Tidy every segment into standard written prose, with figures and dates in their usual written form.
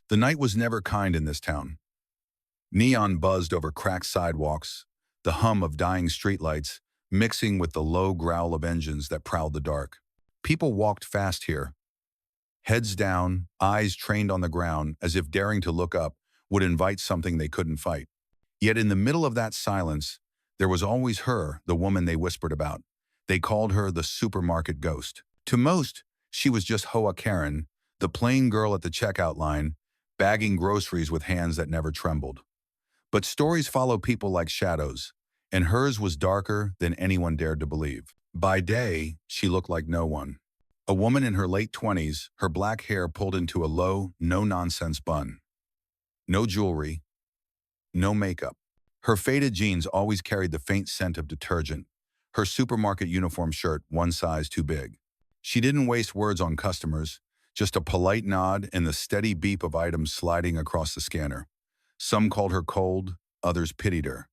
The night was never kind in this town. Neon buzzed over cracked sidewalks, the hum of dying streetlights mixing with the low growl of engines that prowled the dark. People walked fast here, heads down, eyes trained on the ground as if daring to look up would invite something they couldn't fight. Yet in the middle of that silence, there was always her, the woman they whispered about. They called her the supermarket ghost. To most, she was just Hoa Karen, the plain girl at the checkout line, bagging groceries with hands that never trembled. But stories follow people like shadows, and hers was darker than anyone dared to believe. By day, she looked like no one. A woman in her late 20s, her black hair pulled into a low, no-nonsense bun. No jewelry, no makeup. Her faded jeans always carried the faint scent of detergent. Her supermarket uniform shirt one size too big. She didn't waste words on customers, just a polite nod and the steady beep of items sliding across the scanner. Some called her cold, others pitied her.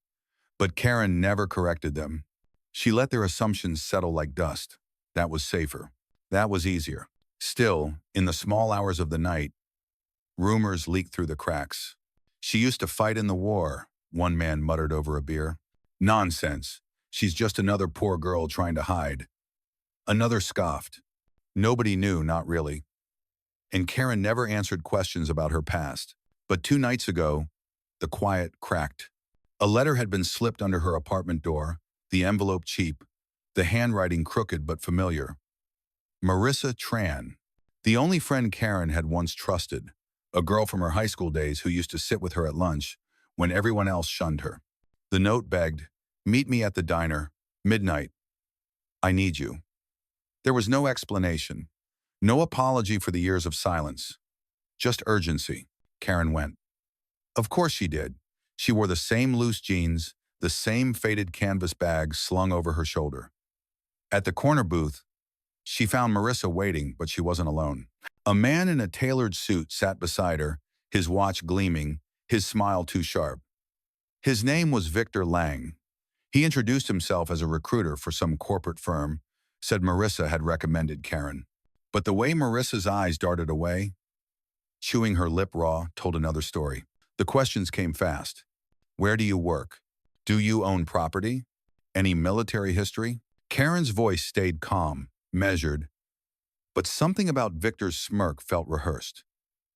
But Karen never corrected them. She let their assumptions settle like dust. That was safer. That was easier. Still, in the small hours of the night, rumors leaked through the cracks. She used to fight in the war, one man muttered over a beer. Nonsense. She's just another poor girl trying to hide. Another scoffed. Nobody knew, not really. And Karen never answered questions about her past. But 2 nights ago, the quiet cracked. A letter had been slipped under her apartment door, the envelope cheap, the handwriting crooked but familiar. Marissa Tran, the only friend Karen had once trusted, a girl from her high school days who used to sit with her at lunch when everyone else shunned her. The note begged, "Meet me at the diner, midnight. I need you." There was no explanation, no apology for the years of silence, just urgency. Karen went. Of course she did. She wore the same loose jeans, the same faded canvas bag slung over her shoulder. At the corner booth, she found Marissa waiting, but she wasn't alone. A man in a tailored suit sat beside her, his watch gleaming, his smile too sharp. His name was Victor Lang. He introduced himself as a recruiter for some corporate firm, said Marissa had recommended Karen. But the way Marissa's eyes darted away, chewing her lip raw, told another story. The questions came fast. Where do you work? Do you own property? Any military history? Karen's voice stayed calm, measured, but something about Victor's smirk felt rehearsed.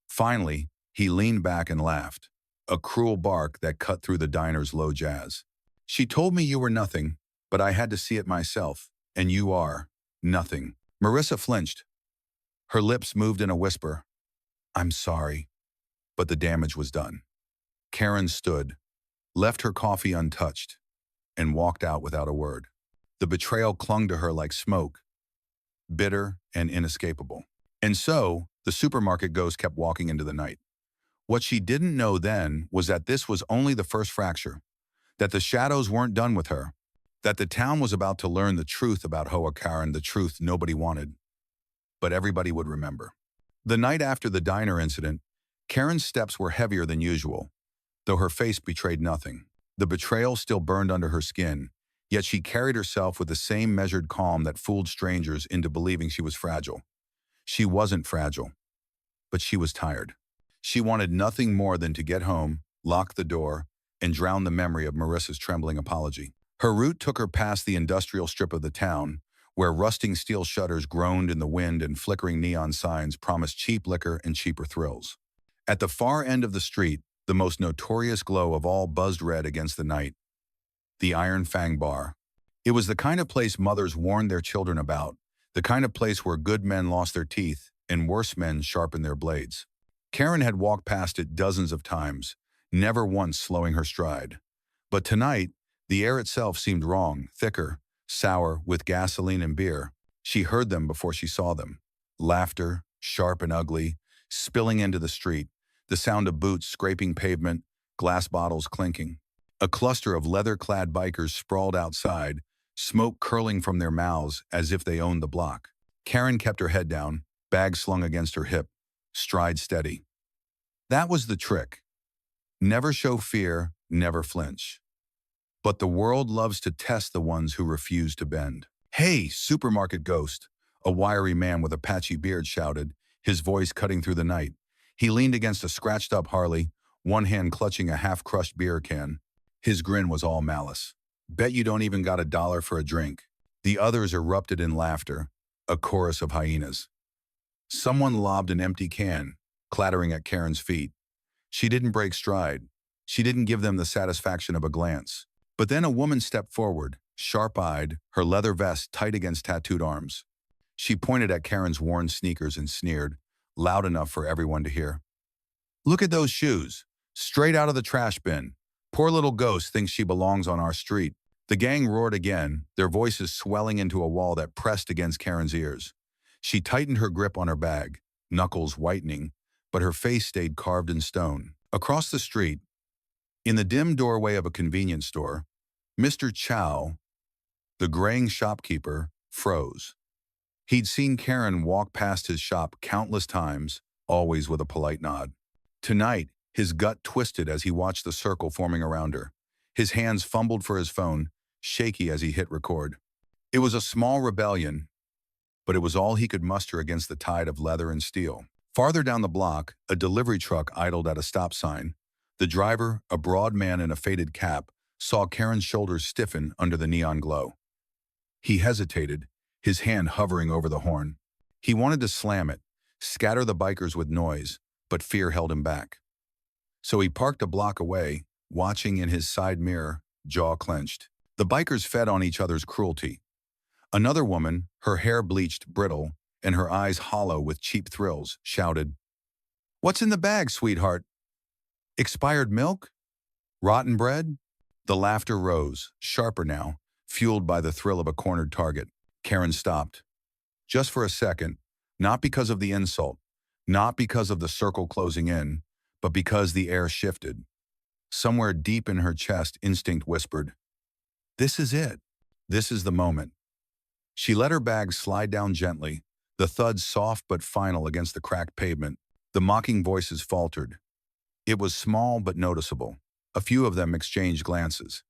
Finally, he leaned back and laughed, a cruel bark that cut through the diner's low jazz. She told me you were nothing, but I had to see it myself, and you are nothing. Marissa flinched. Her lips moved in a whisper. I'm sorry, but the damage was done. Karen stood, left her coffee untouched, and walked out without a word. The betrayal clung to her like smoke, bitter and inescapable. And so, the supermarket ghost kept walking into the night. What she didn't know then was that this was only the first fracture, that the shadows weren't done with her, that the town was about to learn the truth about Hoa Karen, the truth nobody wanted, but everybody would remember. The night after the diner incident, Karen's steps were heavier than usual, though her face betrayed nothing. The betrayal still burned under her skin, yet she carried herself with the same measured calm that fooled strangers into believing she was fragile. She wasn't fragile, but she was tired. She wanted nothing more than to get home, lock the door, and drown the memory of Marissa's trembling apology. Her route took her past the industrial strip of the town, where rusting steel shutters groaned in the wind and flickering neon signs promised cheap liquor and cheaper thrills. At the far end of the street, the most notorious glow of all buzzed red against the night, the Iron Fang Bar. It was the kind of place mothers warned their children about, the kind of place where good men lost their teeth and worse men sharpened their blades. Karen had walked past it dozens of times, never once slowing her stride. But tonight, the air itself seemed wrong, thicker, sour, with gasoline and beer. She heard them before she saw them. Laughter, sharp and ugly, spilling into the street, the sound of boots scraping pavement, glass bottles clinking. A cluster of leather-clad bikers sprawled outside, smoke curling from their mouths as if they owned the block. Karen kept her head down, bag slung against her hip, stride steady. That was the trick. Never show fear, never flinch. But the world loves to test the ones who refuse to bend. Hey, supermarket ghost, a wiry man with a patchy beard shouted, his voice cutting through the night. He leaned against a scratched-up Harley, one hand clutching a half-crushed beer can. His grin was all malice. Bet you don't even got $1 for a drink. The others erupted in laughter, a chorus of hyenas. Someone lobbed an empty can, clattering at Karen's feet. She didn't break stride. She didn't give them the satisfaction of a glance. But then a woman stepped forward, sharp-eyed, her leather vest tight against tattooed arms. She pointed at Karen's worn sneakers and sneered, loud enough for everyone to hear. "Look at those shoes, straight out of the trash bin. Poor little ghost thinks she belongs on our street." The gang roared again, their voices swelling into a wall that pressed against Karen's ears. She tightened her grip on her bag, knuckles whitening, but her face stayed carved in stone. Across the street, in the dim doorway of a convenience store, Mr. Chow, the graying shopkeeper, froze. He'd seen Karen walk past his shop countless times, always with a polite nod. Tonight, his gut twisted as he watched the circle forming around her. His hands fumbled for his phone, shaky as he hit record. It was a small rebellion, but it was all he could muster against the tide of leather and steel. Farther down the block, a delivery truck idled at a stop sign. The driver, a broad man in a faded cap, saw Karen's shoulders stiffen under the neon glow. He hesitated, his hand hovering over the horn. He wanted to slam it, scatter the bikers with noise, but fear held him back. So he parked a block away, watching in his side mirror, jaw clenched. The bikers fed on each other's cruelty. Another woman, her hair bleached brittle and her eyes hollow with cheap thrills, shouted, "What's in the bag, sweetheart? Expired milk? Rotten bread?" The laughter rose, sharper now, fueled by the thrill of a cornered target. Karen stopped. Just for a second, not because of the insult, not because of the circle closing in, but because the air shifted. Somewhere deep in her chest, instinct whispered, "This is it. This is the moment." She let her bag slide down gently, the thud soft but final against the cracked pavement. The mocking voices faltered. It was small but noticeable. A few of them exchanged glances.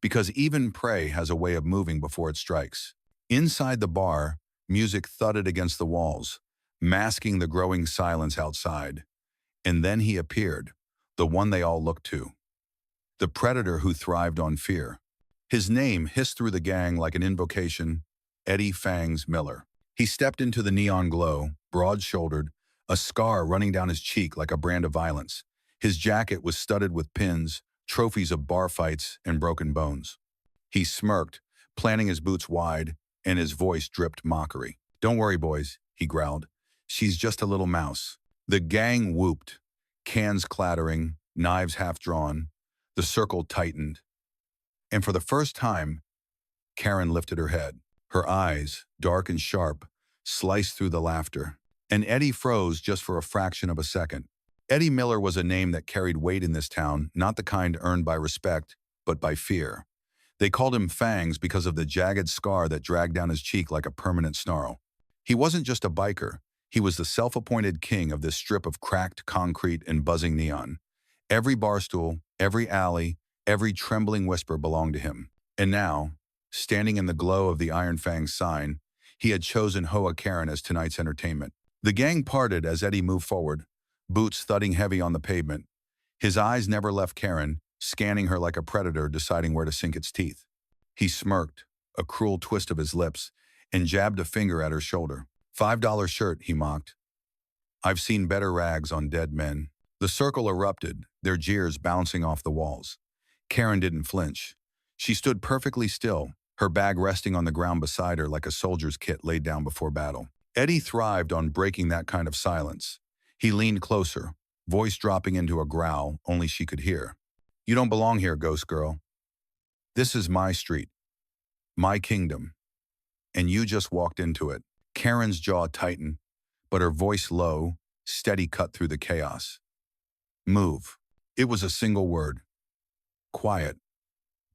Because even prey has a way of moving before it strikes. Inside the bar, music thudded against the walls, masking the growing silence outside. And then he appeared, the one they all looked to. The predator who thrived on fear. His name hissed through the gang like an invocation, Eddie Fangs Miller. He stepped into the neon glow, broad-shouldered, a scar running down his cheek like a brand of violence. His jacket was studded with pins, trophies of bar fights, and broken bones. He smirked, planting his boots wide, and his voice dripped mockery. "Don't worry, boys," he growled. "She's just a little mouse." The gang whooped, cans clattering, knives half-drawn. The circle tightened. And for the first time, Karen lifted her head. Her eyes, dark and sharp, sliced through the laughter. And Eddie froze just for a fraction of a second. Eddie Miller was a name that carried weight in this town, not the kind earned by respect, but by fear. They called him Fangs because of the jagged scar that dragged down his cheek like a permanent snarl. He wasn't just a biker. He was the self-appointed king of this strip of cracked concrete and buzzing neon. Every barstool, every alley, every trembling whisper belonged to him. And now, standing in the glow of the Iron Fang sign, he had chosen Hoa Karen as tonight's entertainment. The gang parted as Eddie moved forward, boots thudding heavy on the pavement. His eyes never left Karen, scanning her like a predator deciding where to sink its teeth. He smirked, a cruel twist of his lips, and jabbed a finger at her shoulder. $5 shirt, he mocked. "I've seen better rags on dead men." The circle erupted, their jeers bouncing off the walls. Karen didn't flinch. She stood perfectly still, her bag resting on the ground beside her like a soldier's kit laid down before battle. Eddie thrived on breaking that kind of silence. He leaned closer, voice dropping into a growl only she could hear. "You don't belong here, ghost girl. This is my street, my kingdom, and you just walked into it." Karen's jaw tightened, but her voice low, steady cut through the chaos. "Move." It was a single word. Quiet.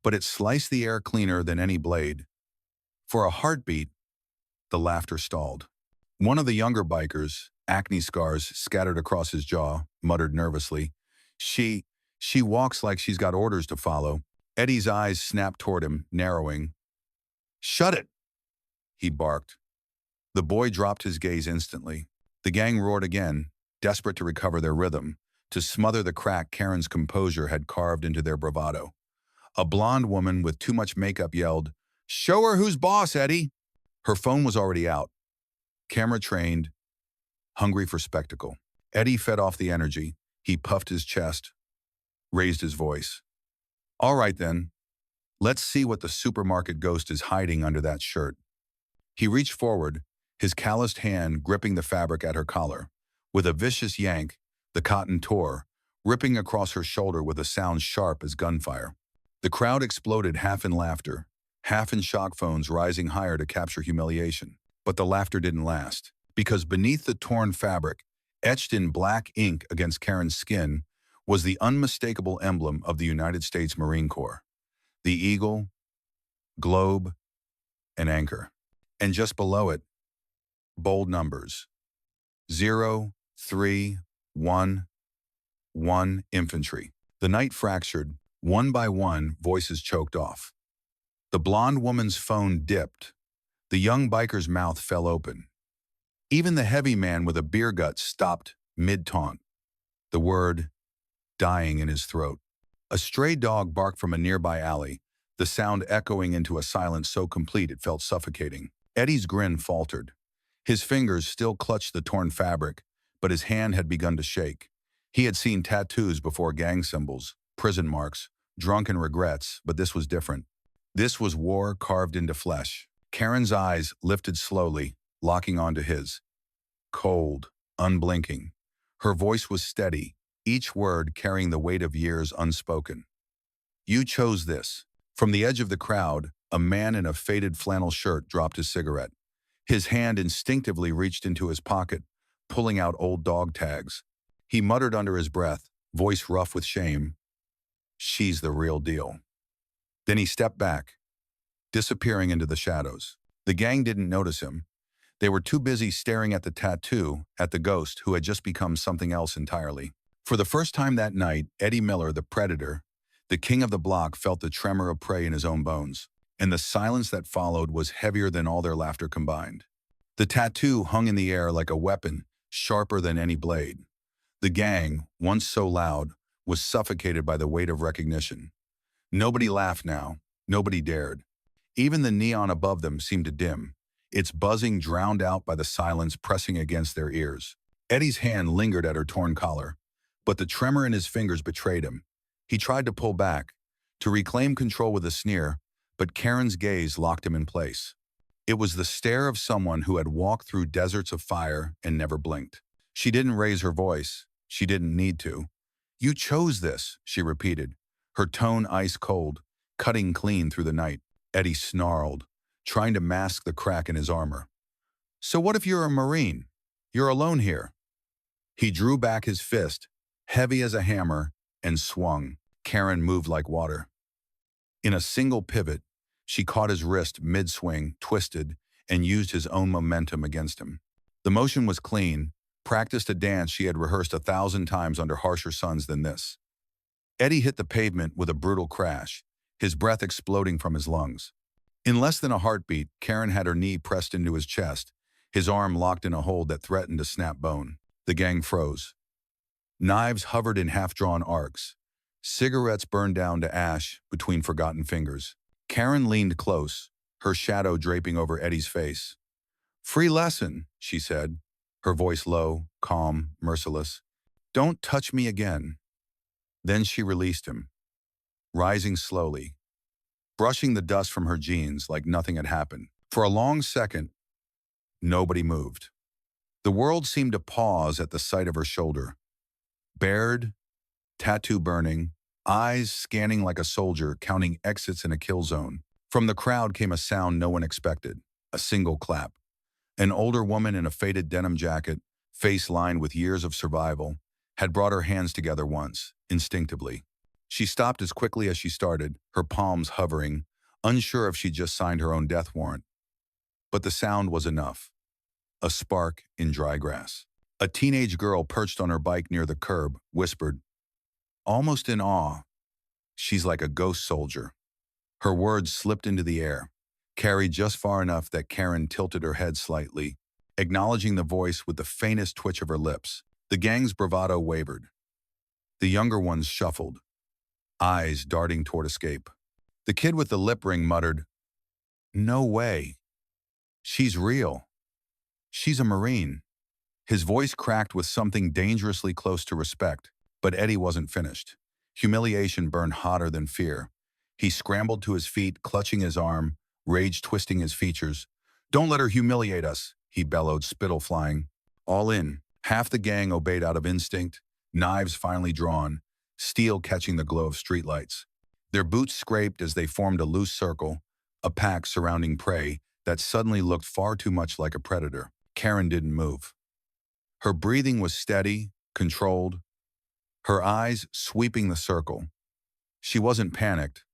But it sliced the air cleaner than any blade. For a heartbeat, the laughter stalled. One of the younger bikers, acne scars scattered across his jaw, muttered nervously, She walks like she's got orders to follow." Eddie's eyes snapped toward him, narrowing. "Shut it!" he barked. The boy dropped his gaze instantly. The gang roared again, desperate to recover their rhythm, to smother the crack Karen's composure had carved into their bravado. A blonde woman with too much makeup yelled, "Show her who's boss, Eddie!" Her phone was already out. Camera trained, hungry for spectacle. Eddie fed off the energy. He puffed his chest, raised his voice. "All right then, let's see what the supermarket ghost is hiding under that shirt." He reached forward, his calloused hand gripping the fabric at her collar. With a vicious yank, the cotton tore, ripping across her shoulder with a sound sharp as gunfire. The crowd exploded, half in laughter, half in shock phones rising higher to capture humiliation. But the laughter didn't last, because beneath the torn fabric, etched in black ink against Karen's skin, was the unmistakable emblem of the United States Marine Corps. The eagle, globe, and anchor. And just below it, bold numbers. 0, 3, 1, 1 Infantry. The night fractured. One by one, voices choked off. The blonde woman's phone dipped. The young biker's mouth fell open. Even the heavy man with a beer gut stopped mid-taunt, the word dying in his throat. A stray dog barked from a nearby alley, the sound echoing into a silence so complete it felt suffocating. Eddie's grin faltered. His fingers still clutched the torn fabric, but his hand had begun to shake. He had seen tattoos before, gang symbols, prison marks, drunken regrets, but this was different. This was war carved into flesh. Karen's eyes lifted slowly, locking onto his. Cold, unblinking. Her voice was steady, each word carrying the weight of years unspoken. "You chose this." From the edge of the crowd, a man in a faded flannel shirt dropped his cigarette. His hand instinctively reached into his pocket, pulling out old dog tags. He muttered under his breath, voice rough with shame, "She's the real deal." Then he stepped back, disappearing into the shadows. The gang didn't notice him. They were too busy staring at the tattoo, at the ghost who had just become something else entirely. For the first time that night, Eddie Miller, the predator, the king of the block, felt the tremor of prey in his own bones, and the silence that followed was heavier than all their laughter combined. The tattoo hung in the air like a weapon, sharper than any blade. The gang, once so loud, was suffocated by the weight of recognition. Nobody laughed now, nobody dared. Even the neon above them seemed to dim, its buzzing drowned out by the silence pressing against their ears. Eddie's hand lingered at her torn collar, but the tremor in his fingers betrayed him. He tried to pull back, to reclaim control with a sneer, but Karen's gaze locked him in place. It was the stare of someone who had walked through deserts of fire and never blinked. She didn't raise her voice. She didn't need to. "You chose this," she repeated, her tone ice cold, cutting clean through the night. Eddie snarled, trying to mask the crack in his armor. "So what if you're a Marine? You're alone here." He drew back his fist, heavy as a hammer, and swung. Karen moved like water. In a single pivot, she caught his wrist mid-swing, twisted, and used his own momentum against him. The motion was clean, practiced a dance she had rehearsed 1,000 times under harsher suns than this. Eddie hit the pavement with a brutal crash, his breath exploding from his lungs. In less than a heartbeat, Karen had her knee pressed into his chest, his arm locked in a hold that threatened to snap bone. The gang froze. Knives hovered in half-drawn arcs. Cigarettes burned down to ash between forgotten fingers. Karen leaned close, her shadow draping over Eddie's face. "Free lesson," she said, her voice low, calm, merciless. "Don't touch me again." Then she released him, rising slowly, brushing the dust from her jeans like nothing had happened. For a long second, nobody moved. The world seemed to pause at the sight of her shoulder. Bared, tattoo burning, eyes scanning like a soldier counting exits in a kill zone. From the crowd came a sound no one expected, a single clap. An older woman in a faded denim jacket, face lined with years of survival, had brought her hands together once, instinctively. She stopped as quickly as she started, her palms hovering, unsure if she'd just signed her own death warrant. But the sound was enough. A spark in dry grass. A teenage girl perched on her bike near the curb, whispered, almost in awe, "She's like a ghost soldier." Her words slipped into the air, carried just far enough that Karen tilted her head slightly, acknowledging the voice with the faintest twitch of her lips. The gang's bravado wavered. The younger ones shuffled, eyes darting toward escape. The kid with the lip ring muttered, "No way. She's real. She's a Marine." His voice cracked with something dangerously close to respect, but Eddie wasn't finished. Humiliation burned hotter than fear. He scrambled to his feet, clutching his arm, rage twisting his features. "Don't let her humiliate us," he bellowed, spittle flying. All in, half the gang obeyed out of instinct, knives finally drawn, steel catching the glow of streetlights. Their boots scraped as they formed a loose circle, a pack surrounding prey that suddenly looked far too much like a predator. Karen didn't move. Her breathing was steady, controlled, her eyes sweeping the circle. She wasn't panicked.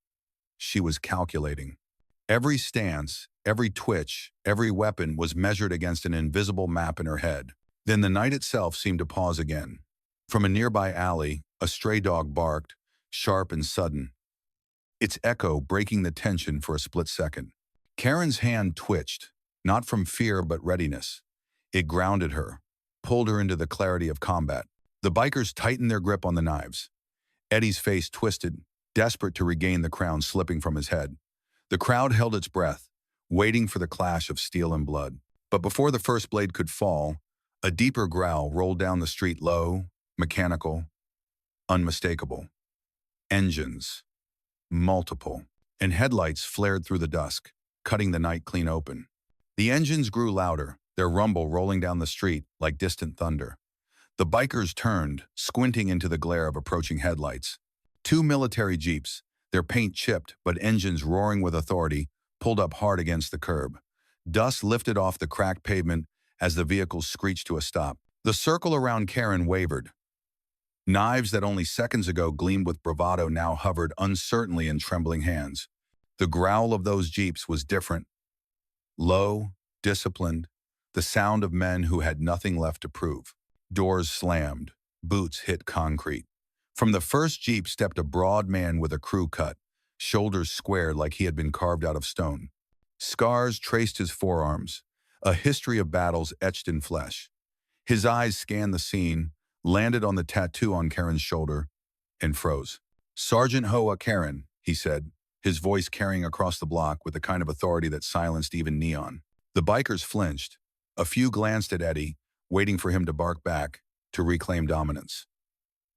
She was calculating. Every stance, every twitch, every weapon was measured against an invisible map in her head. Then the night itself seemed to pause again. From a nearby alley, a stray dog barked, sharp and sudden, its echo breaking the tension for a split second. Karen's hand twitched, not from fear but readiness. It grounded her, pulled her into the clarity of combat. The bikers tightened their grip on the knives. Eddie's face twisted, desperate to regain the crown slipping from his head. The crowd held its breath, waiting for the clash of steel and blood. But before the first blade could fall, a deeper growl rolled down the street, low, mechanical, unmistakable. Engines. Multiple. And headlights flared through the dusk, cutting the night clean open. The engines grew louder, their rumble rolling down the street like distant thunder. The bikers turned, squinting into the glare of approaching headlights. Two military jeeps, their paint chipped but engines roaring with authority, pulled up hard against the curb. Dust lifted off the cracked pavement as the vehicles screeched to a stop. The circle around Karen wavered. Knives that only seconds ago gleamed with bravado now hovered uncertainly in trembling hands. The growl of those jeeps was different. Low, disciplined, the sound of men who had nothing left to prove. Doors slammed, boots hit concrete. From the first jeep stepped a broad man with a crew cut, shoulders squared like he had been carved out of stone. Scars traced his forearms, a history of battles etched in flesh. His eyes scanned the scene, landed on the tattoo on Karen's shoulder, and froze. "Sergeant Hoa Karen," he said, his voice carrying across the block with the kind of authority that silenced even neon. The bikers flinched. A few glanced at Eddie, waiting for him to bark back, to reclaim dominance.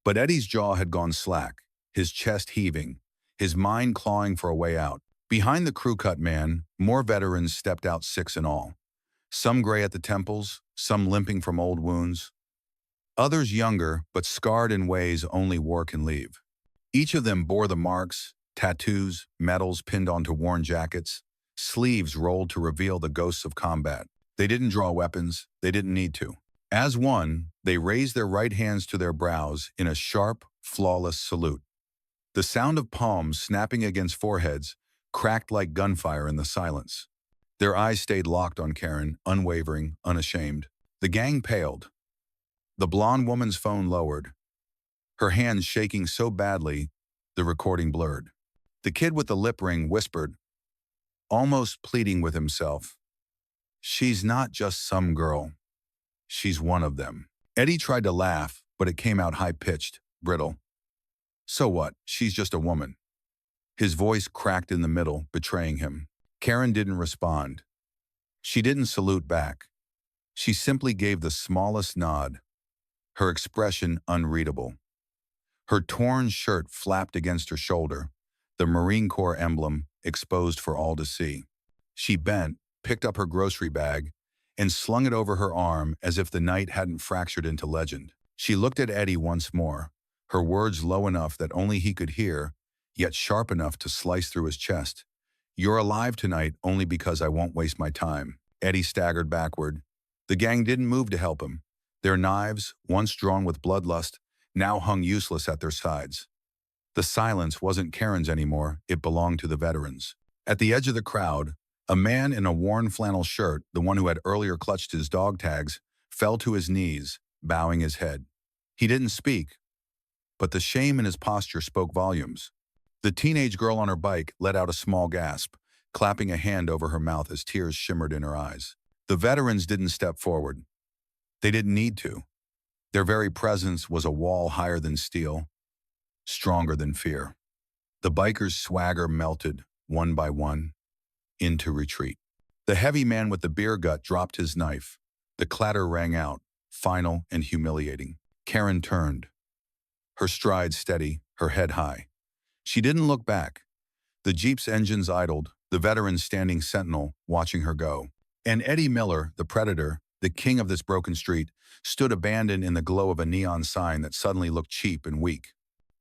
But Eddie's jaw had gone slack, his chest heaving, his mind clawing for a way out. Behind the crew-cut man, more veterans stepped out, 6 in all. Some gray at the temples, some limping from old wounds. Others younger, but scarred in ways only war can leave. Each of them bore the marks, tattoos, medals pinned onto worn jackets, sleeves rolled to reveal the ghosts of combat. They didn't draw weapons, they didn't need to. As one, they raised their right hands to their brows in a sharp, flawless salute. The sound of palms snapping against foreheads cracked like gunfire in the silence. Their eyes stayed locked on Karen, unwavering, unashamed. The gang paled. The blonde woman's phone lowered, her hands shaking so badly the recording blurred. The kid with the lip ring whispered, almost pleading with himself, "She's not just some girl. She's one of them." Eddie tried to laugh, but it came out high-pitched, brittle. "So what? She's just a woman." His voice cracked in the middle, betraying him. Karen didn't respond. She didn't salute back. She simply gave the smallest nod, her expression unreadable. Her torn shirt flapped against her shoulder, the Marine Corps emblem exposed for all to see. She bent, picked up her grocery bag, and slung it over her arm as if the night hadn't fractured into legend. She looked at Eddie once more, her words low enough that only he could hear, yet sharp enough to slice through his chest. "You're alive tonight only because I won't waste my time." Eddie staggered backward. The gang didn't move to help him. Their knives, once drawn with bloodlust, now hung useless at their sides. The silence wasn't Karen's anymore, it belonged to the veterans. At the edge of the crowd, a man in a worn flannel shirt, the one who had earlier clutched his dog tags, fell to his knees, bowing his head. He didn't speak, but the shame in his posture spoke volumes. The teenage girl on her bike let out a small gasp, clapping a hand over her mouth as tears shimmered in her eyes. The veterans didn't step forward. They didn't need to. Their very presence was a wall higher than steel, stronger than fear. The bikers' swagger melted, one by one, into retreat. The heavy man with the beer gut dropped his knife. The clatter rang out, final and humiliating. Karen turned, her stride steady, her head high. She didn't look back. The Jeep's engines idled, the veteran standing sentinel, watching her go. And Eddie Miller, the predator, the king of this broken street, stood abandoned in the glow of a neon sign that suddenly looked cheap and weak.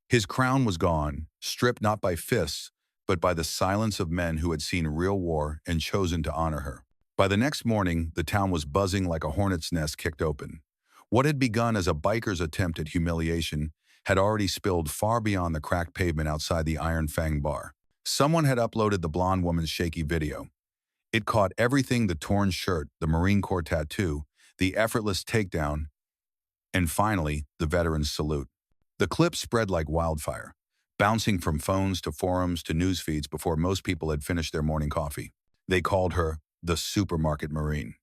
His crown was gone, stripped not by fists, but by the silence of men who had seen real war and chosen to honor her. By the next morning, the town was buzzing like a hornet's nest kicked open. What had begun as a biker's attempt at humiliation had already spilled far beyond the cracked pavement outside the Iron Fang Bar. Someone had uploaded the blonde woman's shaky video. It caught everything: the torn shirt, the Marine Corps tattoo, the effortless takedown, and finally, the veteran's salute. The clip spread like wildfire, bouncing from phones to forums to news feeds before most people had finished their morning coffee. They called her the Supermarket Marine.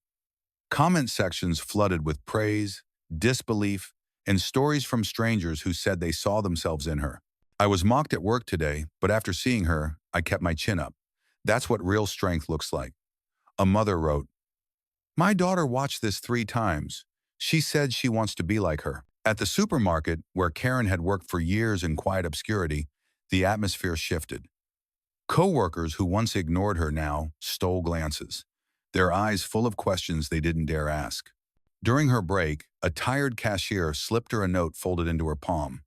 Comment sections flooded with praise, disbelief, and stories from strangers who said they saw themselves in her. I was mocked at work today, but after seeing her, I kept my chin up. That's what real strength looks like. A mother wrote, "My daughter watched this 3 times. She said she wants to be like her." At the supermarket, where Karen had worked for years in quiet obscurity, the atmosphere shifted. Co-workers who once ignored her now stole glances, their eyes full of questions they didn't dare ask. During her break, a tired cashier slipped her a note folded into her palm.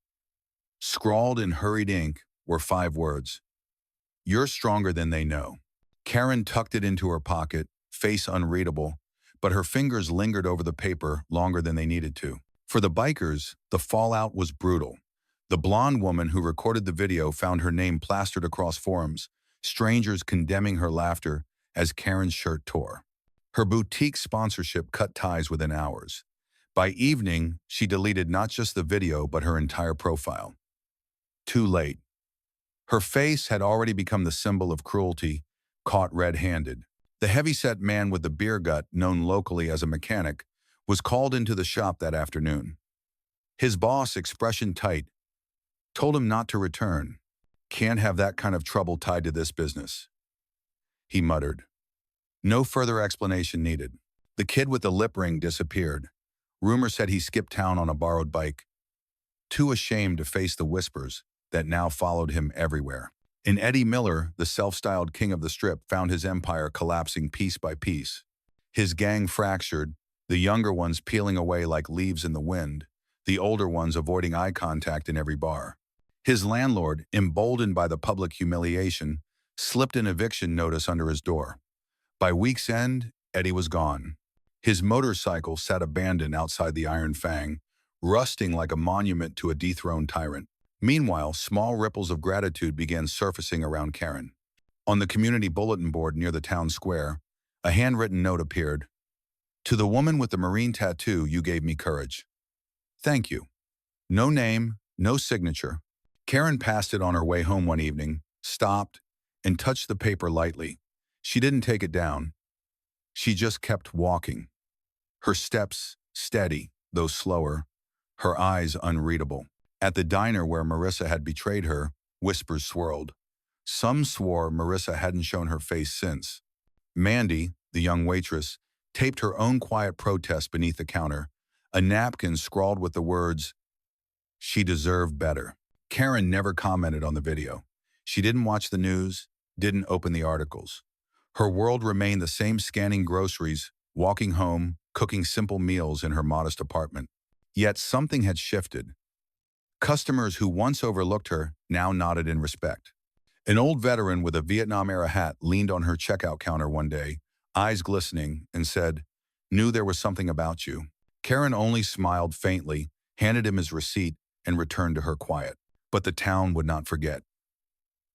Scrawled in hurried ink were 5 words: "You're stronger than they know." Karen tucked it into her pocket, face unreadable, but her fingers lingered over the paper longer than they needed to. For the bikers, the fallout was brutal. The blonde woman who recorded the video found her name plastered across forums, strangers condemning her laughter as Karen's shirt tore. Her boutique sponsorship cut ties within hours. By evening, she deleted not just the video but her entire profile. Too late. Her face had already become the symbol of cruelty, caught red-handed. The heavyset man with the beer gut, known locally as a mechanic, was called into the shop that afternoon. His boss, expression tight, told him not to return. "Can't have that kind of trouble tied to this business," he muttered. No further explanation needed. The kid with the lip ring disappeared. Rumor said he skipped town on a borrowed bike, too ashamed to face the whispers that now followed him everywhere. And Eddie Miller, the self-styled king of the strip, found his empire collapsing piece by piece. His gang fractured, the younger ones peeling away like leaves in the wind, the older ones avoiding eye contact in every bar. His landlord, emboldened by the public humiliation, slipped an eviction notice under his door. By week's end, Eddie was gone. His motorcycle sat abandoned outside the Iron Fang, rusting like a monument to a dethroned tyrant. Meanwhile, small ripples of gratitude began surfacing around Karen. On the community bulletin board near the town square, a handwritten note appeared. "To the woman with the Marine tattoo, you gave me courage. Thank you." No name, no signature. Karen passed it on her way home one evening, stopped, and touched the paper lightly. She didn't take it down. She just kept walking. Her steps steady, though slower, her eyes unreadable. At the diner where Marissa had betrayed her, whispers swirled. Some swore Marissa hadn't shown her face since. Mandy, the young waitress, taped her own quiet protest beneath the counter, a napkin scrawled with the words, "She deserved better." Karen never commented on the video. She didn't watch the news, didn't open the articles. Her world remained the same: scanning groceries, walking home, cooking simple meals in her modest apartment. Yet something had shifted. Customers who once overlooked her now nodded in respect. An old veteran with a Vietnam-era hat leaned on her checkout counter one day, eyes glistening, and said, "Knew there was something about you." Karen only smiled faintly, handed him his receipt, and returned to her quiet. But the town would not forget.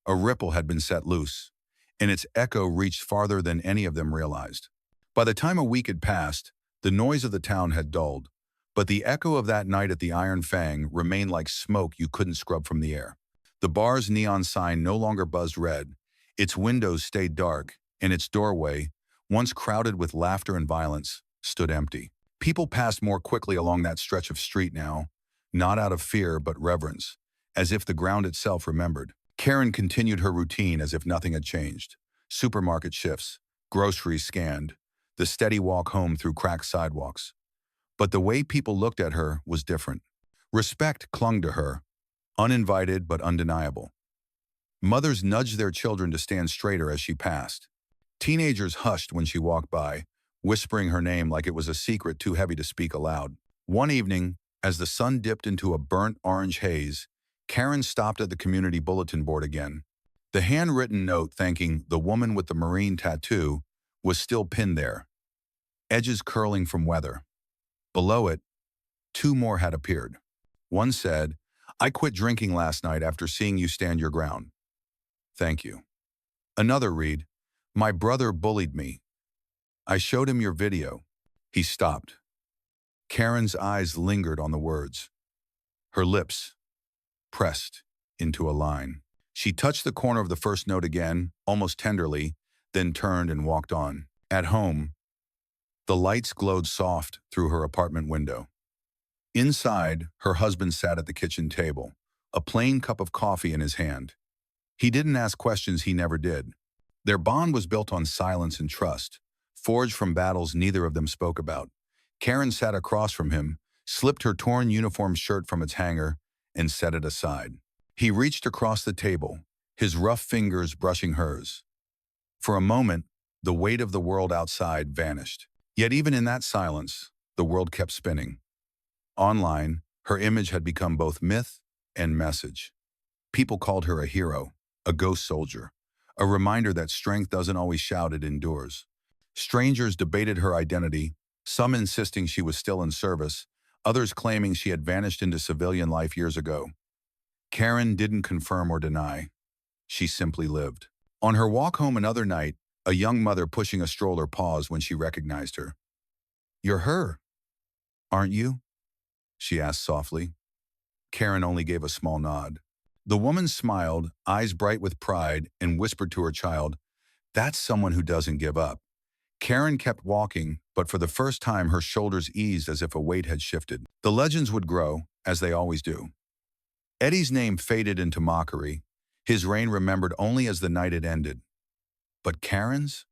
A ripple had been set loose, and its echo reached farther than any of them realized. By the time a week had passed, the noise of the town had dulled, but the echo of that night at the Iron Fang remained like smoke you couldn't scrub from the air. The bar's neon sign no longer buzzed red, its windows stayed dark, and its doorway, once crowded with laughter and violence, stood empty. People passed more quickly along that stretch of street now, not out of fear but reverence, as if the ground itself remembered. Karen continued her routine as if nothing had changed. Supermarket shifts, groceries scanned, the steady walk home through cracked sidewalks. But the way people looked at her was different. Respect clung to her, uninvited but undeniable. Mothers nudged their children to stand straighter as she passed. Teenagers hushed when she walked by, whispering her name like it was a secret too heavy to speak aloud. One evening, as the sun dipped into a burnt orange haze, Karen stopped at the community bulletin board again. The handwritten note thanking the woman with the marine tattoo was still pinned there, edges curling from weather. Below it, two more had appeared. One said, "I quit drinking last night after seeing you stand your ground. Thank you." Another read, "My brother bullied me. I showed him your video." He stopped. Karen's eyes lingered on the words. Her lips pressed into a line. She touched the corner of the first note again, almost tenderly, then turned and walked on. At home, the lights glowed soft through her apartment window. Inside, her husband sat at the kitchen table, a plain cup of coffee in his hand. He didn't ask questions he never did. Their bond was built on silence and trust, forged from battles neither of them spoke about. Karen sat across from him, slipped her torn uniform shirt from its hanger, and set it aside. He reached across the table, his rough fingers brushing hers. For a moment, the weight of the world outside vanished. Yet even in that silence, the world kept spinning. Online, her image had become both myth and message. People called her a hero, a ghost soldier, a reminder that strength doesn't always shout, it endures. Strangers debated her identity, some insisting she was still in service, others claiming she had vanished into civilian life years ago. Karen didn't confirm or deny. She simply lived. On her walk home another night, a young mother pushing a stroller paused when she recognized her. "You're her, aren't you?" she asked softly. Karen only gave a small nod. The woman smiled, eyes bright with pride, and whispered to her child, "That's someone who doesn't give up." Karen kept walking, but for the first time her shoulders eased as if a weight had shifted. The legends would grow, as they always do. Eddie's name faded into mockery, his reign remembered only as the night had ended. But Karen's?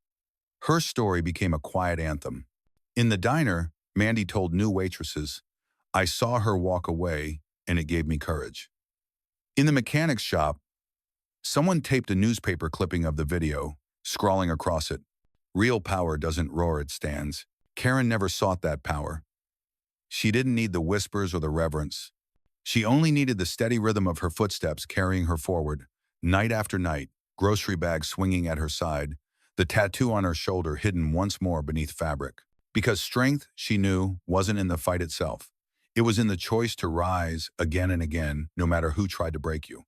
Her story became a quiet anthem. In the diner, Mandy told new waitresses, "I saw her walk away, and it gave me courage." In the mechanic's shop, someone taped a newspaper clipping of the video, scrawling across it, "Real power doesn't roar, it stands." Karen never sought that power. She didn't need the whispers or the reverence. She only needed the steady rhythm of her footsteps carrying her forward, night after night, grocery bags swinging at her side, the tattoo on her shoulder hidden once more beneath fabric. Because strength, she knew, wasn't in the fight itself. It was in the choice to rise again and again, no matter who tried to break you.